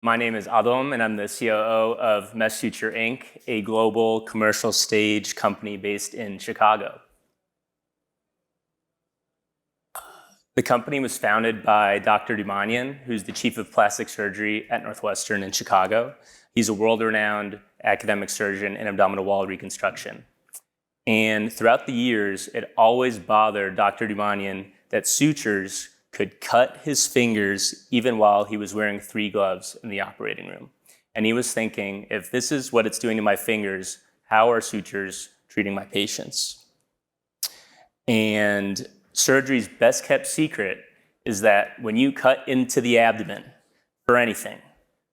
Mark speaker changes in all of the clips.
Speaker 1: My name is Adom, and I'm the COO of Suture Inc., a global commercial stage company based in Chicago. The company was founded by Dr. Dumanian, who's the chief of plastic surgery at Northwestern in Chicago. He's a world-renowned academic surgeon in abdominal wall reconstruction. And throughout the years, it always bothered Dr. Dumanian that sutures could cut his fingers even while he was wearing 3 gloves in the operating room. And he was thinking, if this is what it's doing to my fingers, how are sutures treating my patients? And surgery's best kept secret is that when you cut into the abdomen for anything,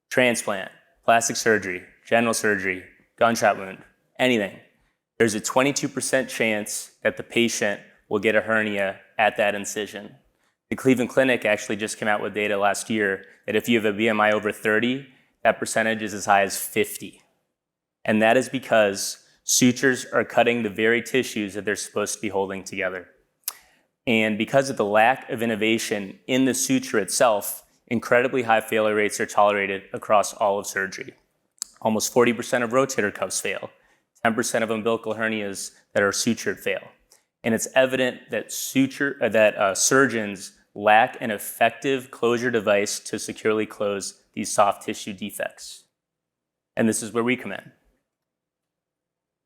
Speaker 1: transplant, plastic surgery, general surgery, gunshot wound, anything, there's a 22% chance that the patient will get a hernia at that incision. The Cleveland Clinic actually just came out with data last year that if you have a BMI over 30, that percentage is as high as 50. And that is because sutures are cutting the very tissues that they're supposed to be holding together. And because of the lack of innovation in the suture itself, incredibly high failure rates are tolerated across all of surgery. Almost 40% of rotator cuffs fail. 10% of umbilical hernias that are sutured fail. And it's evident that surgeons lack an effective closure device to securely close these soft tissue defects. And this is where we come in.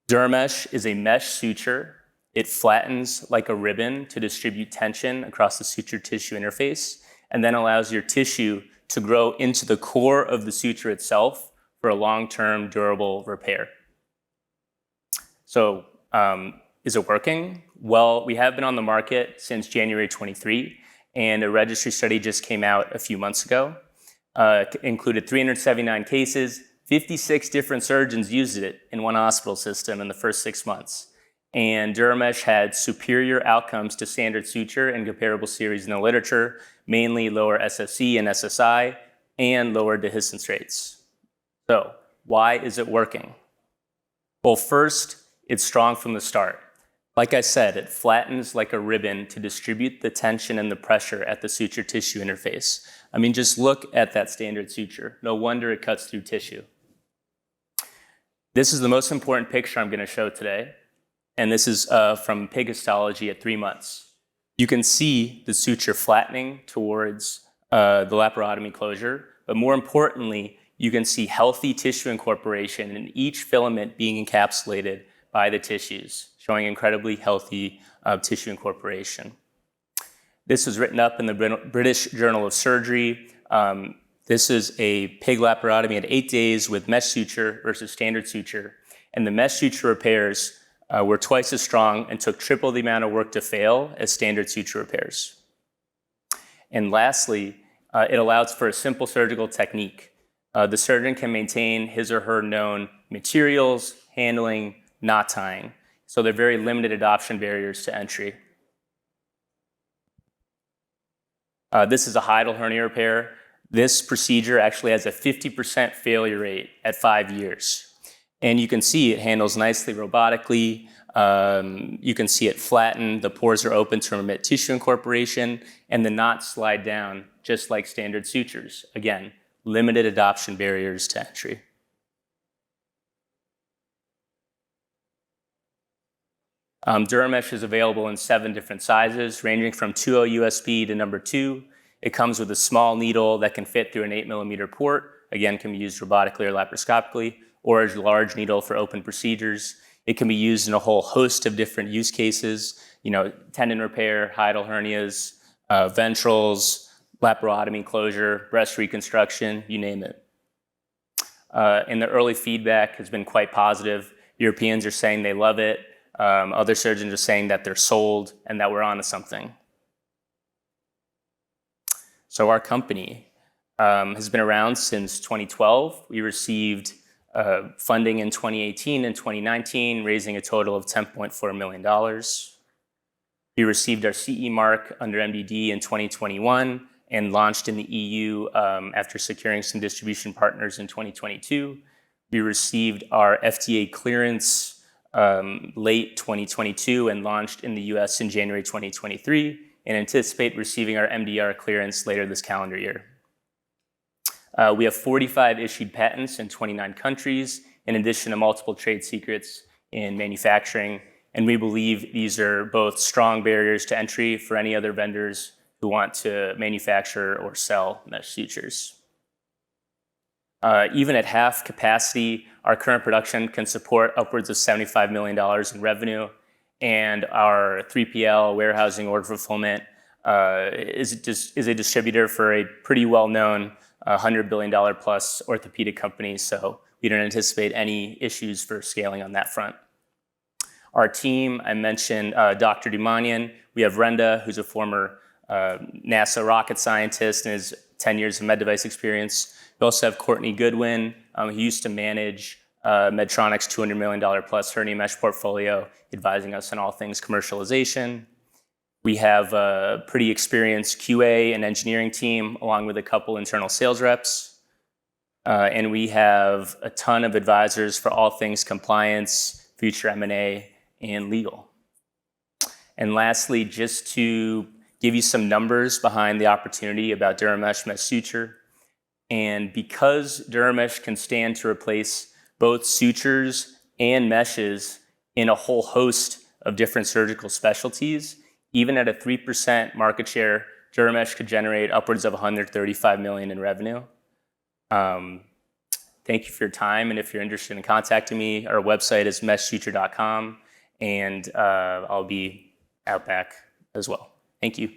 Speaker 1: Duramesh is a mesh suture. It flattens like a ribbon to distribute tension across the suture tissue interface, and then allows your tissue to grow into the core of the suture itself for a long-term durable repair. So, is it working? Well, we have been on the market since January 23, and a registry study just came out a few months ago. Included 379 cases, 56 different surgeons used it in one hospital system in the first 6 months. And Duramesh had superior outcomes to standard suture in comparable series in the literature, mainly lower SFC and SSI, and lower dehiscence rates. So, why is it working? Well, first, it's strong from the start. Like I said, it flattens like a ribbon to distribute the tension and the pressure at the suture tissue interface. I mean, just look at that standard suture. No wonder it cuts through tissue. This is the most important picture I'm going to show today. And this is from pig histology at 3 months. You can see the suture flattening towards the laparotomy closure, but more importantly, you can see healthy tissue incorporation and each filament being encapsulated by the tissues, showing incredibly healthy tissue incorporation. This was written up in the British Journal of Surgery. This is a pig laparotomy at 8 days with mesh suture versus standard suture. And the mesh suture repairs were twice as strong and took triple the amount of work to fail as standard suture repairs. And lastly, it allows for a simple surgical technique. The surgeon can maintain his or her known materials, handling, knot tying. So there are very limited adoption barriers to entry. This is a hiatal hernia repair. This procedure actually has a 50% failure rate at 5 years. And you can see it handles nicely robotically. You can see it flatten. The pores are open to permit tissue incorporation, and the knots slide down just like standard sutures. Again, limited adoption barriers to entry. Duramesh is available in 7 different sizes, ranging from 2.0 USB to number 2. It comes with a small needle that can fit through an 8mm port. Again, can be used robotically or laparoscopically, or a large needle for open procedures. It can be used in a whole host of different use cases, tendon repair, hiatal hernias, ventrals, laparotomy closure, breast reconstruction, you name it. And the early feedback has been quite positive. Europeans are saying they love it. Other surgeons are saying that they're sold and that we're onto something. So our company has been around since 2012. We received funding in 2018 and 2019, raising a total of $10.4 million. We received our CE mark under MDD in 2021 and launched in the EU after securing some distribution partners in 2022. We received our FDA clearance late 2022 and launched in the US in January 2023, and anticipate receiving our MDR clearance later this calendar year. We have 45 issued patents in 29 countries, in addition to multiple trade secrets in manufacturing. And we believe these are both strong barriers to entry for any other vendors who want to manufacture or sell mesh sutures. Even at half capacity, our current production can support upwards of $75 million in revenue, and our 3PL warehousing order fulfillment is a distributor for a pretty well-known $100 billion plus orthopedic company, so we don't anticipate any issues for scaling on that front. Our team, I mentioned Dr. Dumanian. We have Renda, who's a former NASA rocket scientist and has 10 years of med device experience. We also have Courtney Goodwin. He used to manage Medtronic's $200 million plus hernia mesh portfolio, advising us on all things commercialization. We have a pretty experienced QA and engineering team, along with a couple internal sales reps. And we have a ton of advisors for all things compliance, future M&A, and legal. And lastly, just to give you some numbers behind the opportunity about DuraMesh Mesh Suture. And because DuraMesh can stand to replace both sutures and meshes in a whole host of different surgical specialties, even at a 3% market share, DuraMesh could generate upwards of $135 million in revenue. Thank you for your time, and if you're interested in contacting me, our website is meshsuture.com, and I'll be out back as well. Thank you.